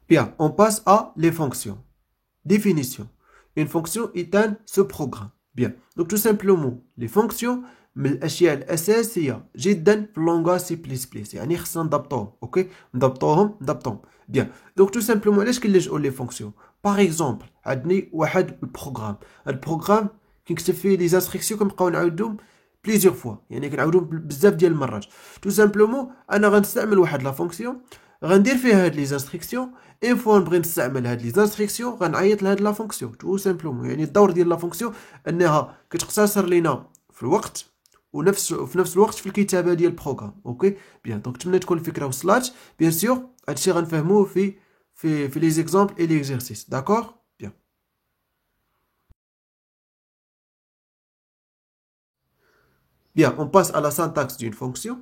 Bien, on passe à les fonctions. Définition. Une fonction est un sous-programme. Bien. Donc tout simplement les fonctions من الاشياء الاساسيه جدا في اللونغاج سي بليس بليس يعني خصنا نضبطوهم اوكي نضبطوهم بيان دونك تو سامبلومون علاش كنلجؤوا لي فونكسيون باغ اكزومبل عندني واحد البروغرام البروغرام كنكتب فيه لي زانستركسيون كنبقاو نعاودهم بليزيور فوا يعني كنعاودهم بزاف ديال المرات تو سامبلومون انا غنستعمل واحد لا فونكسيون غندير فيها هاد لي زانستركسيون اون فوا نبغي نستعمل هاد لي زانستركسيون غنعيط لهاد لا فونكسيون تو سامبلومون يعني الدور ديال لا فونكسيون انها كتختصر لينا في الوقت وفي نفس الوقت في الكتابه ديال البروغرام اوكي بيان دونك نتمنى تكون الفكره وصلات بيان سور هادشي غنفهموه في لي زيكزامبل اي ليكزيرسيس داكور بيان Bien, on passe à la syntaxe d'une fonction.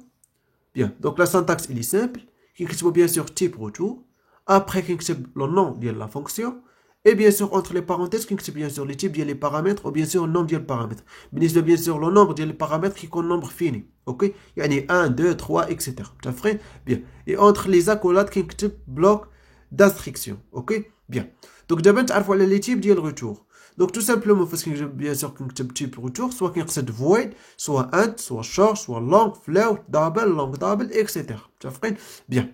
Bien, donc la syntaxe elle est simple. كنكتبوا bien sûr type retour. Après كنكتب le nom de la fonction. Et bien sûr entre les parenthèses كنكتب bien sûr les types ديال les paramètres ou bien sûr le nombre ديال paramètres. بالنسبة bien sûr le nombre ديال les paramètres كيكون nombre fini. OK يعني 1 2 3 etc. متفقين bien. Et entre les accolades كنكتب bloc d'instruction. OK bien. Donc دابا نتعرفوا على les types ديال retour. Donc tout simplement parce que bien sûr كنكتب type retour soit كنقصد void soit int soit short soit long float double long double etc. متفقين bien.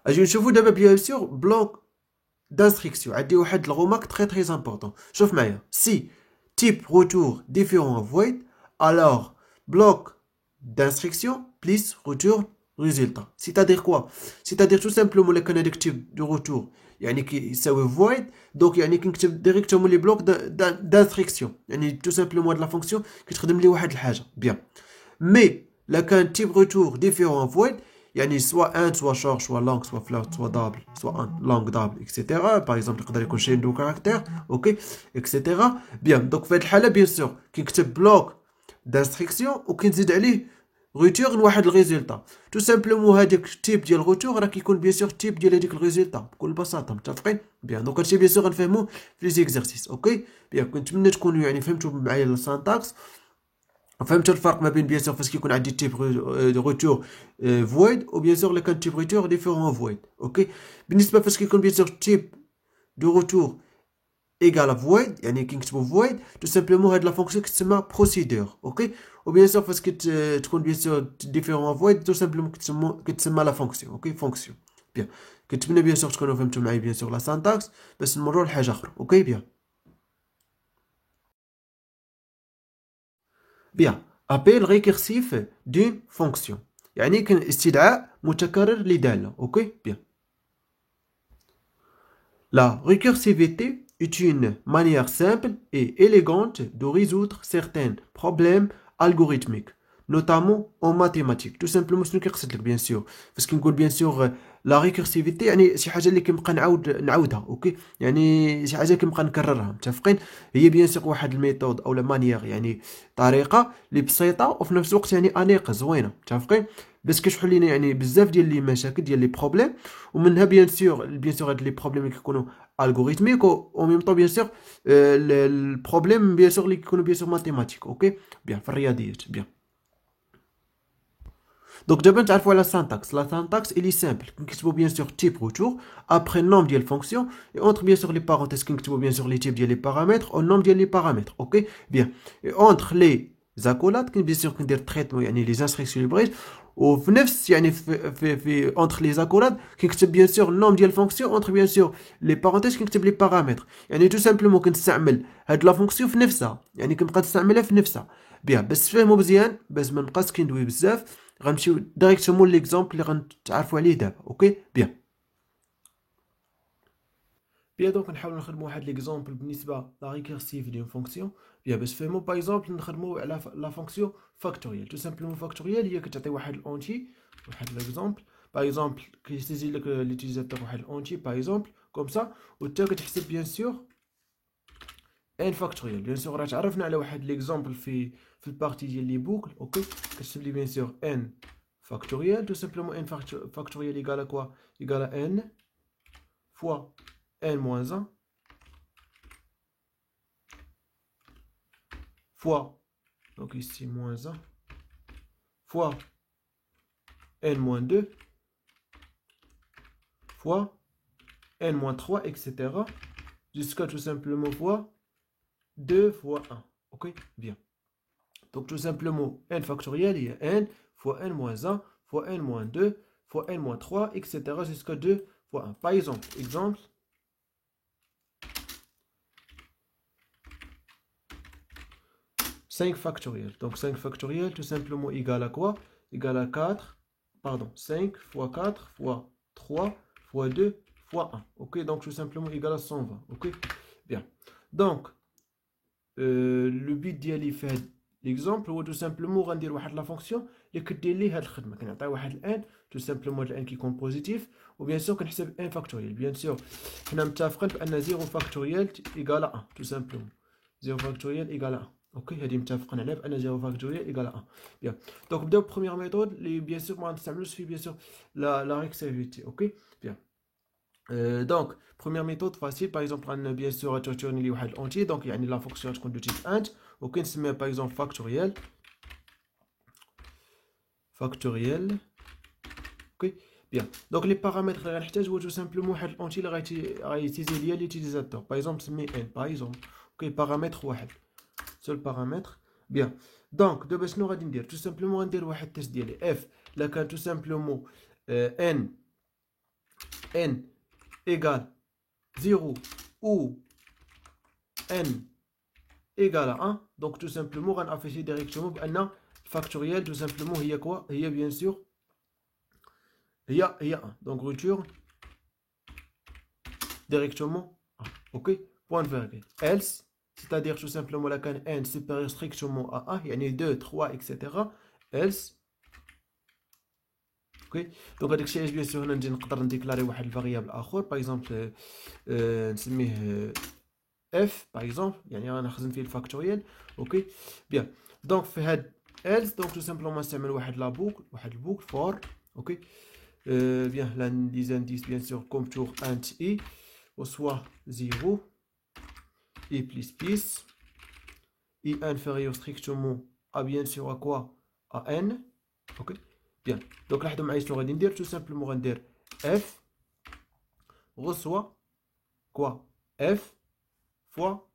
اجي نشوفوا دابا bien sûr bloc d'instruction عندي واحد الغوماك très très important. شوف معايا si type retour différent à void alors bloc d'instruction plus retour résultat. C'est-à-dire quoi? C'est-à-dire tout simplement اللي كان هذاك type de retour يعني كيساوي void دونك يعني كنكتب ديريكتومون لي بلوك دانستركسيون يعني tout simplement هاد لا فونكسيون كتخدم لي واحد الحاجه بيان مي لا كان تيب ريتور ديفيرون فويد يعني سوا ان سوا شور سوا لونغ سوا فلوت سوا دابل سوا ان لونغ دابل اكسيتيرا باغ اكزومبل يقدر يكون شين دو كاركتير اوكي اكسيتيرا بيان دونك في هاد الحاله بيان سور كنكتب بلوك دانستركسيون وكنزيد عليه ريتورن واحد الريزلتا تو سامبلومون هذاك التيب ديال الريتور راه كيكون بيان سور تيب ديال هذيك الريزلتا بكل بساطه متفقين بيان دونك هادشي بيان سور غنفهموه في لي زيكزارسيس اوكي بيان كنتمنى تكونوا يعني فهمتوا معايا السانتاكس فهمتوا الفرق ما بين بيان سور فاش كيكون عندي تيب ريتور فويد و بيان سور اللي كان تيب ريتور ديفيرون فويد اوكي بالنسبه فاش كيكون بيان سور تيب دو ريتور ايغال فويد يعني كنكتبوا فويد تو سامبلومون هاد لا فونكسيون كتسمى بروسيدور اوكي وبيان سور فاش تكون بيان سور ديفيرون فويد تو سامبلومون كتسمى لا فونكسيون اوكي فونكسيون بيان كنتمنى بيان سور تكونوا فهمتوا معايا بيان سور لا سانتاكس باش نمروا لحاجه اخرى اوكي بيان بيان ابيل ريكيرسيف دون فونكسيون يعني كان استدعاء متكرر لداله اوكي بيان La récursivité est une manière simple et élégante de résoudre certains problèmes algorithmiques, notamment en mathématiques. Tout simplement, شنو كيقصد لك bien sûr فاش كنقول bien sûr لا ريكورسيفيتي يعني شي حاجه اللي كنبقى نعاودها اوكي يعني شي حاجه كنبقى نكررها متفقين هي bien sûr واحد الميثود او لا مانيير يعني طريقه اللي بسيطه وفي نفس الوقت يعني انيقه زوينه متفقين باش كتحل لينا يعني بزاف ديال لي مشاكل ديال لي بروبليم ومنها bien sûr هاد لي بروبليم اللي كيكونوا الغوريثميك او ميم طون bien sûr البروبليم bien sûr اللي كيكونوا bien sûr ماتيماتيك اوكي بيان في الرياضيات بيان دونك دابا نتعرفوا على السانتاكس لا سانتاكس الي سامبل كنكتبوا bien sûr type retour après nom ديال الفونكسيون et entre bien sûr les parenthèses كنكتبوا bien sûr les types ديال les paramètres au nom ديال les paramètres اوكي بيان et entre les accolades كاين bien sûr كندير تريتمون يعني les instructions اللي بغيت وفي نفس يعني في entre les accolades كنكتب bien sûr النوم ديال الفونكسيون entre bien sûr les parenthèses كنكتب les paramètres يعني tout simplement كنستعمل هاد لا فونكسيون في نفسها يعني كنبقى نستعملها في نفسها بيان باش تفهموا مزيان باش ما نبقاش كندوي بزاف غنمشيو ديريكتومون ليكزامبل اللي غنتعرفوا عليه دابا اوكي بيان بيان دونك نحاولوا نخدموا واحد ليكزامبل بالنسبه لا ريكيرسيف ديال فونكسيون بيان باش تفهموا باغ اكزومبل نخدموا على لا فونكسيون فاكتوريال تو سامبلومون فاكتوريال هي كتعطي واحد الاونتي واحد ليكزامبل باغ اكزومبل كيستيزي لك ليوتيليزاتور واحد الاونتي باغ اكزومبل كوم سا وتا كتحسب بيان سور ان فاكتوريال بيان سور راه تعرفنا على واحد ليكزامبل في البارتي ديال لي بوكل اوكي كتكتب لي بيان سور ان فاكتوريال تو سامبلومون ان فاكتوريال ايكال كوا ايكال ان فوا n moins 1 fois, donc ici moins 1, fois n moins 2 fois n moins 3, etc. Jusqu'à tout simplement fois 2 fois 1. Ok, bien. Donc tout simplement, n factoriel, il y a n fois n moins 1 fois n moins 2 fois n moins 3, etc. jusqu'à 2 fois 1. Par exemple, 5 factoriel. Donc 5 factoriel, tout simplement égal à quoi? Égal à 4, pardon, 5 fois 4 fois 3 fois 2 fois 1. Ok, donc tout simplement égal à 120. Ok, bien. Donc, le but ديالي في هذا l'exemple هو tout simplement غندير واحد لا فونكسيون اللي كدير لي هاد الخدمه كنعطي واحد الان tout simplement هاد الان كيكون بوزيتيف وبيان سور كنحسب ان فاكتوريال بيان سور حنا متفقين بان 0 فاكتوريال ايكال 1 tout simplement 0 فاكتوريال ايكال 1 اوكي هادي متفقين عليها بان 0 فاكتوريال ايكال 1 بيان دونك نبداو بروميير ميثود اللي بيان سور ما غنستعملوش فيه بيان سور لا ريكسيفيتي اوكي بيان donc, première méthode facile, par exemple, on a bien sûr retourner واحد entier, donc il y a la fonction تكون de type int, ok, on se met par exemple factoriel, ok, bien. Donc les paramètres اللي غنحتاج هو tout simplement واحد entier اللي غيتيزي ليا l'utilisateur, par exemple, سمي n, par exemple, ok, paramètre واحد, seul paramètre, bien. Donc, de باش شنو غادي ندير, tout simplement غندير واحد التيست ديالي f, là كان tout simplement n égale 0 ou n égale à 1, donc tout simplement on affiche directement بأن factoriel tout simplement il y a quoi? Il y a bien sûr il y a 1, donc retourne directement 1, ok, point virgule, else c'est-à-dire tout simplement la can n supérieur strictement à 1 il y a 2, 3, etc. else ok, donc هذاك الشيء bien sûr هنا نقدر نديكلاري واحد الفاريابل اخر باغ اكزومبل نسميه f par exemple يعني غنخزن فيه الفاكتوريال اوكي بيان دونك في هاد else donc tout simplement نستعمل واحد لا بوكل واحد البوكل for اوكي بيان là les indices bien sûr comme toujours int i ou soit 0 i plus i inférieur strictement à bien sûr à quoi à n ok bien donc لاحظوا معايا شنو غادي ندير tout simplement غندير f reçoit quoi f fois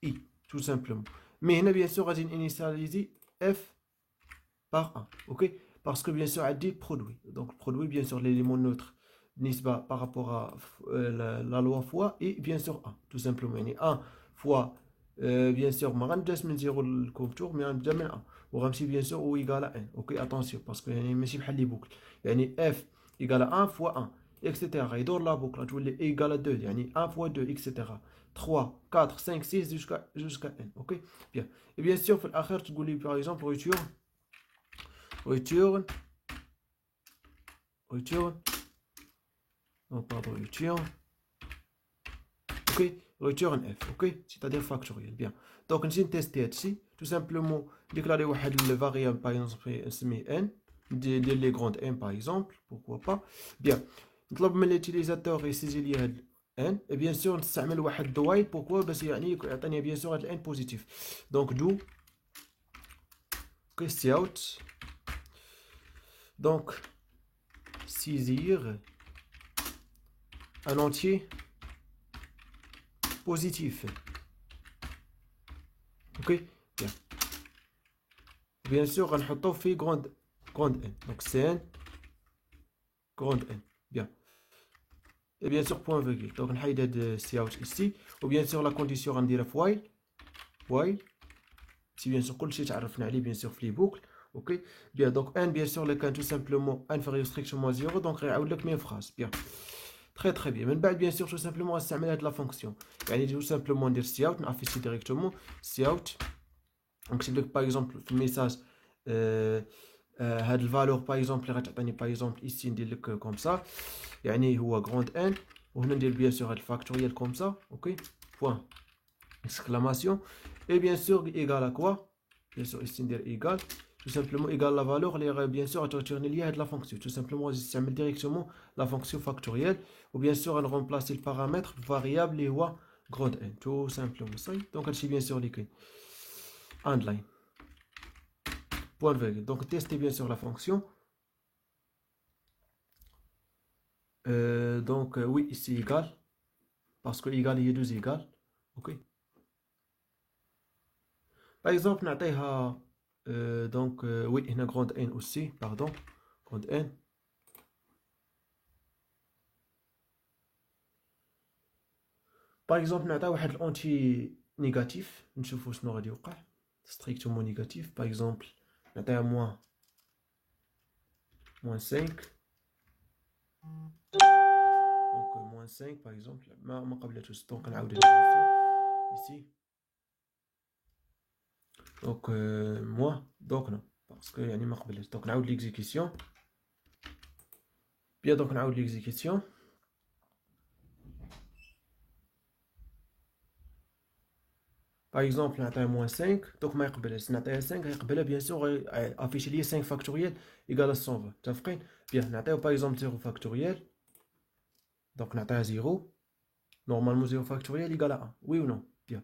i tout simplement mais هنا bien sûr غادي initialiser f par 1 ok parce que bien sûr a dit produit donc produit bien sûr l'élément neutre nisba par rapport à la loi fois et bien sûr 1 tout simplement يعني 1 fois bien sûr ما غنداش من 0 للكونتور mais غنبدا من 1 وغنمشي bien sûr ou égal à n ok attention parce que يعني ماشي بحال لي بوكل يعني f égal à 1 fois 1 etc. يدور لا بوكل تولي égal à 2 يعني 1 fois 2 etc. 3 4 5 6 jusqu'à n ok bien et bien sûr في الاخر تقول لي par exemple return non pardon ok return f ok c'est-à-dire factoriel bien donc نجي نتيستي هادشي tout simplement déclarer واحد الفاريابل par exemple نسميه n ندير لي غروند n par exemple pourquoi pas bien نطلب من l'utilisateur يسيجي لي هاد n et bien sûr نستعمل واحد do while pourquoi باش يعني يعطيني bien sûr هاد n positif donc do ok cout donc saisir un entier positif ok bien bien sûr غنحطو في grande n donc c'est grande n bien et bien sûr point virgule donc نحيد هاد cout ici ou bien sûr la condition غنديرها في while si bien sûr كلشي تعرفنا عليه bien sûr في لي بوكل ok bien donc n bien sûr اللي كان tout simplement inférieur strictement 0 donc غيعاود لك ميم phrase bien très bien من بعد bien sûr tout simplement غنستعمل هاد لا فونكسيون يعني tout simplement ندير cout نافيشي directement cout نكتب لك باغ اكزومبل في الميساج هاد الفالور باغ اكزومبل اللي غتعطيني باغ اكزومبل ايسي ندير لك كوم سا يعني هو غروند ان وهنا ندير بيان سور هاد الفاكتوريال كوم سا اوكي بوين اكسكلاماسيون اي بيان سور ايغال ا كوا بيان سور ايسي ندير ايغال tout simplement égal la valeur اللي bien sûr غتريتورني ليا هاد لا فونكسيون tout simplement غادي نستعمل ديريكتومون لا فونكسيون فاكتوريال و bien sûr غنرومبلاسي البارامتر بفاريابل اللي هو غروند ان tout simplement صافي دونك هادشي bien sûr اللي كاين underline point virgule donc testez bien sûr la fonction Donc, oui, ici égal. Parce que égal, il y a deux égales. Ok. Par exemple, نعطيها donc, oui, une grande N aussi, pardon. Grande N. Par exemple, نعطيها واحد الانتي نيجاتيف نشوفوا شنو غادي يوقع. Strictement négatif. Par exemple, نعطيها moins 5. Donc, moins 5 par exemple. ما قبلتوش. Donc, نعاود ici. Donc, moins. Donc, non. Parce que يعني ما قبلتش. Donc, نعاود l'exécution. Bien, donc, نعاود l'exécution. Par exemple, نعطيها moins 5. Donc, ما يقبلش. نعطيها 5 يقبلها bien sûr afficher لي 5 factoriel égale à 120. متفقين؟ Bien, نعطيها par exemple 0 factoriel. Donc, نعطيها 0. Normalement, 0 factoriel égale à 1. Oui ou non? Bien.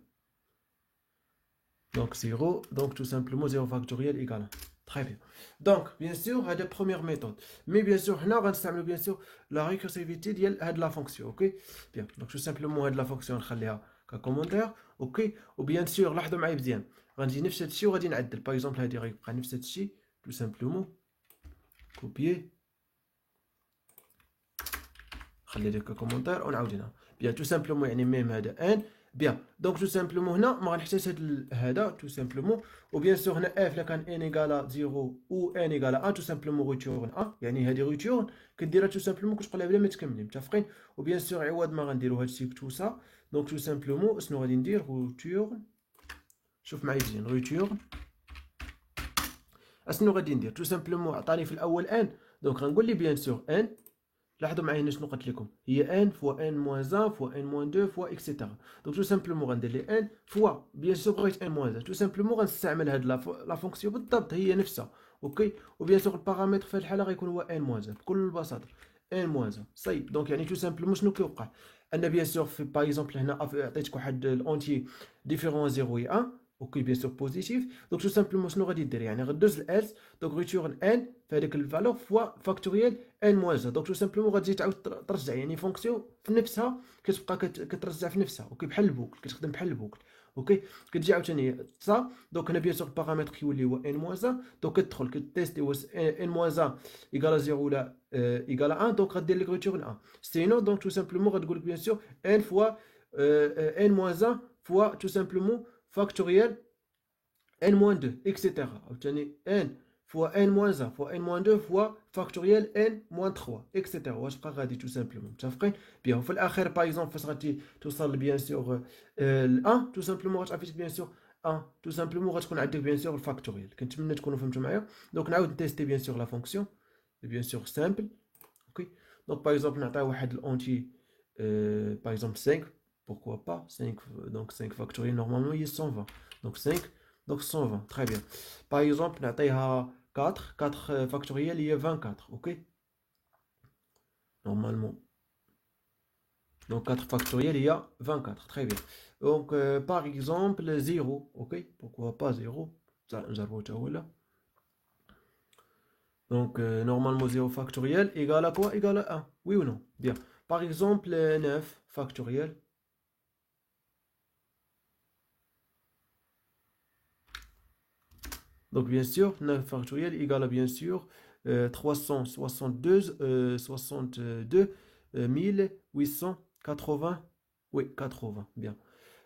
Donc 0, donc tout simplement 0 factoriel égale 1. Très bien. Donc, bien sûr, il y a des premières méthodes. Mais bien sûr, on va bien sûr la récursivité de la fonction. Ok? Bien. Donc, tout simplement, de la fonction, on va comme commentaire. Ok? Ou bien sûr, là, on va bien. On va dire نفس الشيء وغادي نعدل. Par exemple, هذه غيبقى نفس الشيء. Tout simplement. Copier. خلي لك commentaire ونعاودينها. Bien, tout simplement, يعني même هذا n. Bien, donc tout simplement هنا ما غنحتاج هذا tout simplement ou bien sûr هنا f là كان n égale à 0 ou n égale à 1 tout simplement return 1 يعني هذه return كديرها tout simplement كتقولها بلا ما تكملي متفقين و bien sûr عوض ما غنديرو هادشي بتو سا donc tout simplement شنو غادي ندير return شوف معايا مزيان return اشنو غادي ندير tout simplement عطاني في الاول n donc غنقول لي bien sûr n لاحظوا معايا هنا شنو قلت لكم هي ان فوا ان موان 1 فوا ان موان 2 فوا اكسيتيرا دونك تو سامبلومون غندير لي ان فوا بيان سور بغيت ان موان 1 تو سامبلومون غنستعمل هاد لا فونكسيون بالضبط هي نفسها اوكي وبيان سور البارامتر في هاد الحاله غيكون هو ان موان 1 بكل بساطه ان موان 1 صي دونك يعني تو سامبلومون شنو كيوقع ان بيان سور في باغ اكزومبل هنا عطيتك واحد الانتي ديفيرون 0 و 1 اوكي بيان سور بوزيتيف دونك تو سامبلومون شنو غادي دير يعني غدوز الالس دونك ريتورن ان في هذيك الفالور فوا فاكتوريال ان موازه دونك تو سامبلومون غتجي تعاود ترجع يعني فونكسيون في نفسها كتبقى كترجع في نفسها اوكي بحال البوكل كتخدم بحال البوكل اوكي كتجي عاوتاني صا دونك هنا بيان سور البارامتر كيولي هو ان موازه دونك كتدخل كتيستي واش ان موازه ايكال 0 ولا ايكال 1 دونك غدير لك ريتورن 1 سينو دونك تو سامبلومون غتقول لك بيان سور ان فوا ان موازه فوا تو سامبلومون فاكتوريال n moins 2 etc عاوتاني n fois n moins 1 fois n moins 2 fois factoriel n moins 3 etc واش بقى غادي تو سامبلومون متفقين بيان وفي الاخير باغ اكزومبل فاش غادي توصل بيان سور ل 1 تو سامبلومون غتعرفي بيان سور 1 تو سامبلومون غتكون عندك بيان سور الفاكتوريال كنتمنى تكونوا فهمتوا معايا دونك نعاود نتيستي بيان سور لا فونكسيون بيان سور سامبل اوكي دونك باغ اكزومبل نعطيها واحد الانتي باغ اكزومبل 5 pourquoi pas 5 donc 5 factoriel normalement il est 120 donc 5 donc 120 très bien par exemple نعطيها 4 factoriel il y a 24 ok normalement donc 4 factoriel il y a 24 très bien donc par exemple 0 ok pourquoi pas 0 نجربو تا هو لا donc normalement 0 factoriel égale à quoi égale à 1 oui ou non bien par exemple 9 factoriel donc bien sûr 9 factoriel égale à bien sûr 362 62 1880 oui 80 bien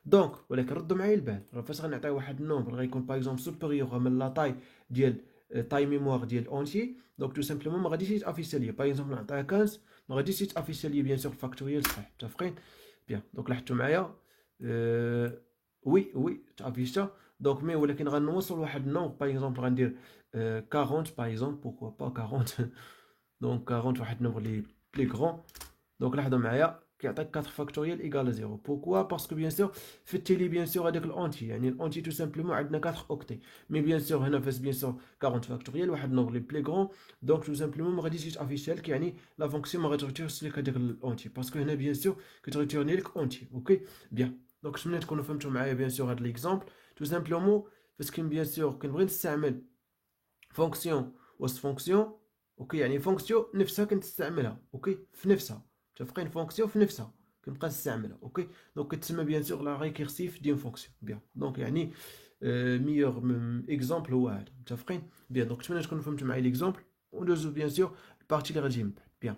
دونك ولكن ردوا معايا البال راه فاش غنعطيو واحد النومبر غيكون باغ اكزومبل سوبيريور من لا طاي ديال طاي ميموار ديال اونتي دونك تو سامبلومون ما غاديش يتافيشي ليا باغ اكزومبل نعطيها 15 ما غاديش يتافيشي ليا بيان سور الفاكتوريال صحيح متفقين بيان دونك لاحظتوا معايا وي تافيشا دونك مي ولكن غنوصل واحد النومبر باغ اكزومبل غندير 40 باغ اكزومبل بوركوا با 40 دونك 40 واحد النومبر لي بلي غران دونك لاحظوا معايا كيعطيك 4 فاكتوريال ايكال 0 بوركوا باسكو بيان سور في التيلي بيان سور هذاك الانتي يعني الانتي تو سامبلومون عندنا 4 اوكتي مي بيان سور هنا فاش بيان سور 40 فاكتوريال واحد النومبر لي بلي غران دونك تو سامبلومون ما غاديش يتافيشي لك يعني لا فونكسيون ما غاتريتيرش لك هذاك الانتي باسكو هنا بيان سور كتريتيرني لك انتي اوكي بيان دونك نتمنى تكونوا فهمتوا معايا بيان سور هذا ليكزامبل تو سامبلومون فاش كاين بيان سور كنبغي نستعمل فونكسيون وسط فونكسيون اوكي يعني فونكسيون نفسها كنستعملها اوكي في نفسها متفقين فونكسيون في نفسها كنبقى نستعملها اوكي دونك كتسمى بيان سور لا ريكيرسيف ديال فونكسيون بيان دونك يعني ميور اكزامبل هو هذا متفقين بيان دونك نتمنى تكونوا فهمتوا معايا ليكزامبل وندوزو بيان سور البارتي اللي غتجي من بعد بيان.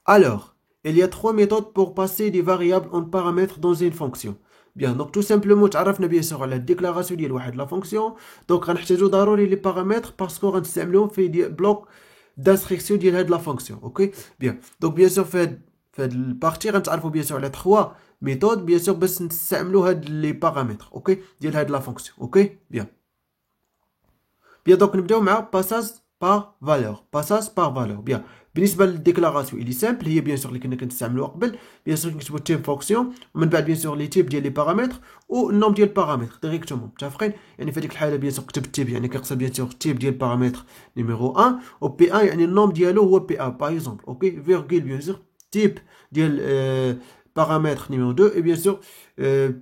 Alors, il y a trois méthodes pour passer des variables en paramètres dans une fonction. Bien, donc tout simplement, تعرفنا bien sûr على الديكلاراسيون ديال واحد لا فونكسيون دونك غنحتاجو ضروري لي بارامتر باسكو غنستعملوهم في بلوك d'instruction ديال هاد لا فونكسيون اوكي بيان دونك بيان سور في هاد البارتي غنتعرفوا بيان سور على 3 ميثود بيان سور باش نستعملوا هاد لي بارامتر اوكي ديال هاد لا فونكسيون اوكي بيان دونك نبداو مع باساج بار فالور باساج بار فالور بيان بالنسبه للديكلاراسيون اللي سامبل هي بيان سور اللي كنا كنستعملوها قبل بيان سور كنكتبوا تيب فونكسيون ومن بعد بيان سور لي تيب ديال لي بارامتر والنوم ديال البارامتر ديريكتومون متفقين يعني في هذيك الحاله بيان سور كتبت تيب يعني كيقصد بيان سور تيب ديال بارامتر نيميرو 1 و بي 1 يعني النوم ديالو هو بي 1 باغ اكزومبل اوكي فيرغول بيان سور تيب ديال paramètre numéro 2 et bien sûr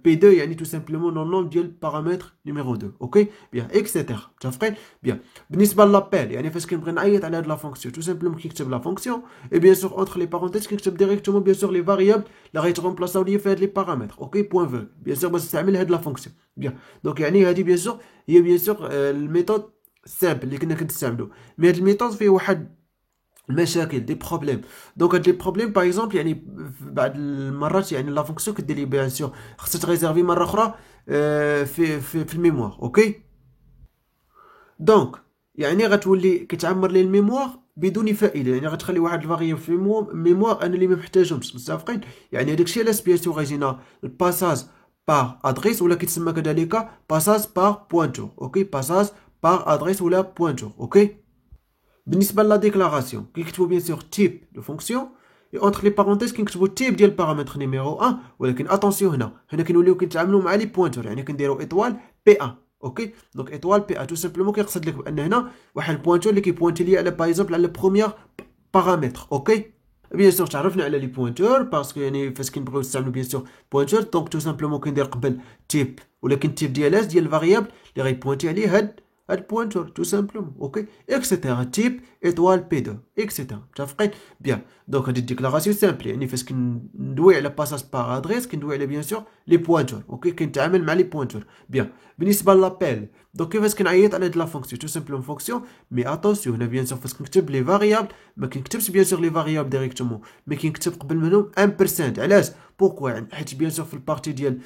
P2 يعني tout simplement le nom ديال paramètre numéro 2 اوكي bien etc متفقين bien بالنسبه للابيل يعني فاش كنبغي نعيط على هاد لا فونكسيون tout simplement كنكتب لا فونكسيون et bien sûr entre les parenthèses كنكتب directement bien sûr les variables اللي غيتغومبلاصاو ليا في هاد لي بارامتر اوكي بوين فير bien sûr باش نستعمل هاد لا فونكسيون bien دونك يعني هادي bien sûr هي bien sûr الميثود سامبل اللي كنا كنستعملو مي هاد الميثود فيه واحد المشاكل دي بروبليم دونك هاد لي بروبليم باغ اكزومبل يعني بعض المرات يعني لا فونكسيون كدير لي بيان سور خصها تريزيرفي مره اخرى في الميموار اوكي دونك يعني غتولي كتعمر لي الميموار بدون فائده يعني غتخلي واحد الفاريابل في الميموار انا اللي ما محتاجهمش متفقين يعني هذاك الشيء علاش بيان سور غيجينا الباساج بار ادريس ولا كيتسمى كذلك باساج بار بوينتور اوكي باساج بار ادريس ولا بوينتور اوكي بالنسبه لا ديكلاراسيون كيكتبوا بيان سور تيب دو فونكسيون اي اونتر لي بارونتيز كنكتبوا تيب ديال بارامتر نيميرو 1 ولكن اتونسيون هنا كنوليو كنتعاملوا مع لي بوينتور يعني كنديروا ايطوال بي 1 اوكي دونك ايطوال بي 1 تو سامبلومون كيقصد لك بان هنا واحد البوينتور اللي كيبوينتي لي على باغ اكزومبل على بروميير بارامتر اوكي بيان سور تعرفنا على لي بوينتور باسكو يعني فاش كنبغيو نستعملوا بيان سور بوينتور دونك تو سامبلومون كندير قبل تيب ولكن التيب ديال الفاريابل اللي غيبوينتي عليه هاد البوينتور تو سامبلومون اوكي اكسيتيرا تيب ايطوال بي 2 اكسيتيرا متفقين بيان دونك هادي الديكلاراسيون سامبل يعني فاش كندوي على باساج بار ادريس كندوي على بيان سور لي بوينتور اوكي كنتعامل مع لي بوينتور بيان بالنسبه لابيل دونك كيفاش كنعيط على هاد لا فونكسيون تو سامبلومون فونكسيون مي اتونسيون هنا بيان سور فاش كنكتب لي فاريابل ما كنكتبش بيان سور لي فاريابل ديريكتومون مي كنكتب قبل منهم 1% علاش بوركوا يعني حيت بيان سور في البارتي ديال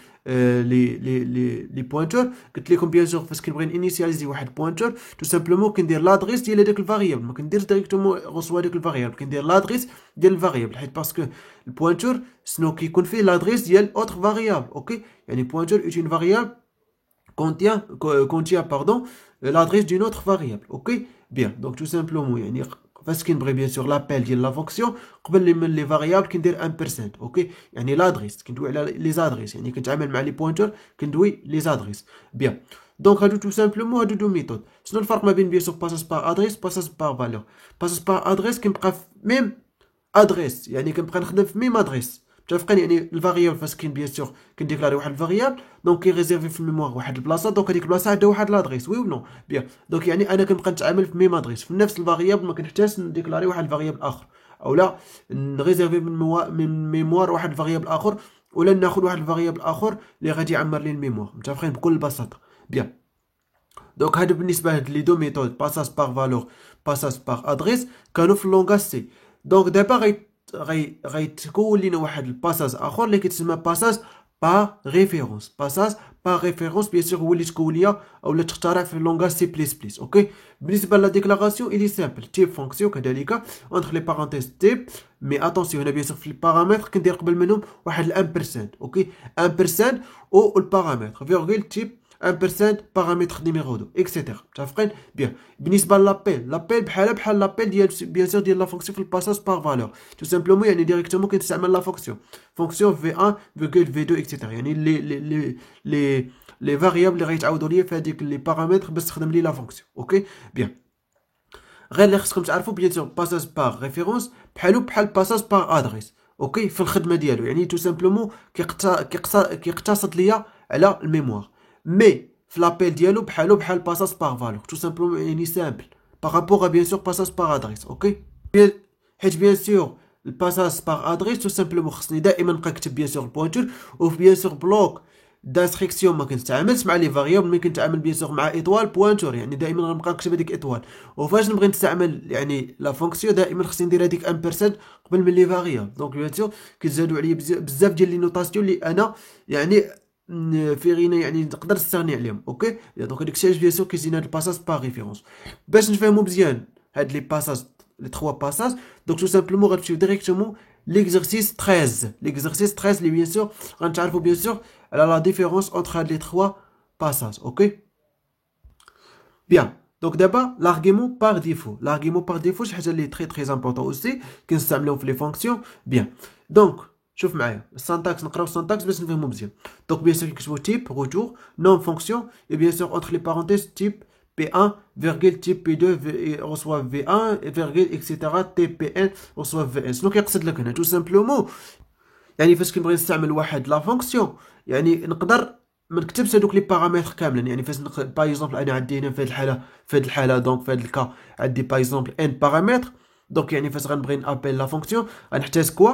لي بوينتور قلت لكم بيان سور فاش كنبغي انيسياليزي واحد بوينتور تو سامبلومون كندير لادريس ديال هذاك الفاريابل ما كنديرش ديريكتومون غوسوا هذاك الفاريابل كندير لادريس ديال الفاريابل حيت باسكو البوينتور شنو كيكون فيه لادريس ديال اوتر فاريابل اوكي يعني بوينتور ايت اون فاريابل contient pardon l'adresse d'une autre variable ok bien donc tout simplement يعني فاش كنبغي بيان سور لابيل ديال لا فونكسيون قبل من لي فاريابل كندير 1% اوكي يعني لادريس كندوي على لي زادريس يعني كنتعامل مع لي بوينتور كندوي لي زادريس بيان دونك هادو تو سامبلومون هادو دو ميثود شنو الفرق ما بين بيان سور باساج بار ادريس باساج بار فالور باساج بار ادريس كنبقى في ميم ادريس يعني كنبقى نخدم في ميم ادريس متفقين يعني الفاريابل فاش كاين بيان سور كنديكلاري واحد الفاريابل دونك كيريزيرفي في الميموار واحد البلاصه دونك هذيك البلاصه عندها واحد لادريس وي ولا بيان دونك يعني انا كنبقى نتعامل في ميم ادريس في نفس الفاريابل ما كنحتاجش نديكلاري واحد الفاريابل اخر اولا نريزيرفي من ميموار واحد الفاريابل اخر ولا ناخذ واحد الفاريابل اخر اللي غادي يعمر لي الميموار متفقين بكل بساطه بيان دونك هادو بالنسبه لي دو ميثود باساج بار فالور باساج بار ادريس كانوا في اللونغاج سي دونك دابا غيتكون لينا واحد الباساج اخر اللي كيتسمى باساج با ريفيرونس باساج با ريفيرونس بيان سور هو اللي تكون ليا اولا تخترع في اللونغاج سي بليس بليس اوكي بالنسبه لا ديكلاراسيون الي سامبل تيب فونكسيون كذلك اونتر لي بارونتيز تيب مي اتونسيون هنا بيان سور في البارامتر كندير قبل منهم واحد 1% اوكي 1% او البارامتر فيرغول تيب 1% بارامتر نيميرو 2 اكسيتيرا متفقين بيان بالنسبه لابيل بحال لابيل ديال بيان سور ديال لا فونكسيون في الباساج بار فالور تو سامبلومون يعني ديريكتومون كنستعمل لا فونكسيون في 1 فيرغول في 2 اكسيتيرا يعني لي فاريابل اللي غيتعاودوا ليا في هذيك لي بارامتر باش تخدم لي لا فونكسيون اوكي بيان غير اللي خصكم تعرفوا بيان سور باساج بار ريفيرونس بحال باساج بار ادريس اوكي في الخدمه ديالو يعني تو سامبلومون كيقتصد ليا على الميموار مي في لابيل ديالو بحال باساج باغ فالور تو سامبلومون يعني سامبل بارابور بيان سور باساج باغ ادريس. اوكي حيت بيان سور الباساج باغ ادريس تو سامبلومون خصني دائما نبقى نكتب بيان سور البوينتور، وفي بيان سور بلوك دانستركسيون ما كنتعاملش مع لي فاريابل، ملي كنتعامل بيان سور مع ايطوال بوينتور يعني دائما غنبقى نكتب هذيك ايطوال. وفاش نبغي نستعمل يعني لا فونكسيون دائما خصني ندير هذيك امبرسنت قبل من لي فاريابل. دونك بيان سور كيتزادوا عليا بزاف ديال لي نوطاسيون اللي انا يعني في غينا يعني نقدر نستغني عليهم. اوكي دونك هذاك الشيء بيان سور كيجينا هاد الباساج باغ ريفيرونس. باش نفهموا مزيان هاد لي باساج لي 3 باساج دونك تو سامبلومون غنمشيو ديريكتومون l'exercice 13. L'exercice 13, bien sûr, on va bien sûr la différence entre les 3 passages. Ok? Bien. Donc d'abord, l'argument par défaut. L'argument par défaut, c'est très très important aussi, qu'on s'amène les fonctions. Bien. Donc, شوف معايا السانتاكس نقراو السانتاكس باش نفهمو مزيان. Donc bien sûr كنكتبو type retour non fonction et bien sûr entre les parenthèses type P1, virgule, type P2 reçoit V1, virgule, etc. TPN reçoit VN. شنو كيقصد لك هنا؟ تو سامبلومون يعني فاش كنبغي نستعمل واحد لا فونكسيون يعني نقدر ما نكتبش هذوك لي بارامتر كاملين. يعني فاش باغ اكزومبل انا عندي هنا في هذه الحاله دونك في هذا الكا عندي باغ اكزومبل ان بارامتر. دونك يعني فاش غنبغي نابيل لا فونكسيون غنحتاج كوا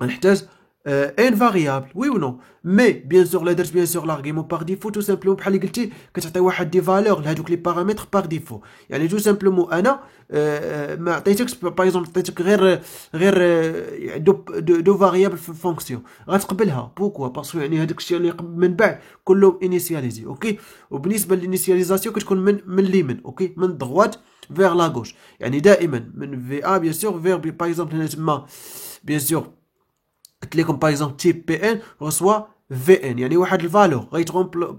غنحتاج ان فاريابل وي و نو. مي بيان سور لا درت بيان سور لارغيمون باغ ديفو تو سامبلومون بحال اللي قلتي كتعطي واحد دي فالور لهادوك لي بارامتر باغ ديفو. يعني تو سامبلومون انا ما عطيتكش باغ اكزومبل عطيتك غير دو فاريابل في الفونكسيون غتقبلها. بوكوا باسكو يعني هذاك الشيء اللي من بعد كله انيسياليزي. اوكي وبالنسبه للانيسياليزاسيون كتكون من اليمين. اوكي من دغوات فيغ لا غوش يعني دائما من في ا بيان سور فيغ باغ اكزومبل هنا تما بيان سور قلت لكم باغ اكزومبل تيب بي ان ريسوا في ان يعني واحد الفالور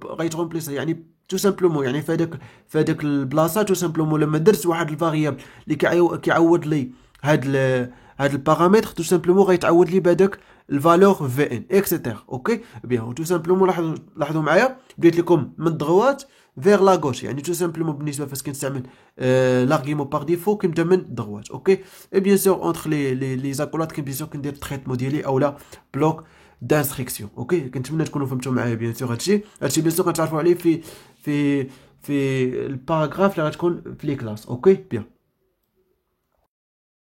غيترومبليس يعني تو سامبلومون يعني في هذاك البلاصه تو سامبلومون لما درت واحد الفاريابل اللي كيعوض لي هاد البارامتر تو سامبلومون غيتعوض لي بهذاك الفالور في ان اكسيتير. اوكي بيان تو سامبلومون لاحظوا معايا بديت لكم من دغوات فيغ لا غوش يعني تو سامبلومون بالنسبه فاش كنستعمل لارغيمون باغ ديفو كنبدا من دغوات. اوكي اي بيان سور اونتر لي زاكولات بيان سور كندير تريتمون ديالي اولا بلوك دانستركسيون. اوكي كنتمنى تكونوا فهمتوا معايا بيان سور هادشي بيان سور كنتعرفوا عليه في الباراغراف اللي غتكون في لي كلاس. اوكي بيان.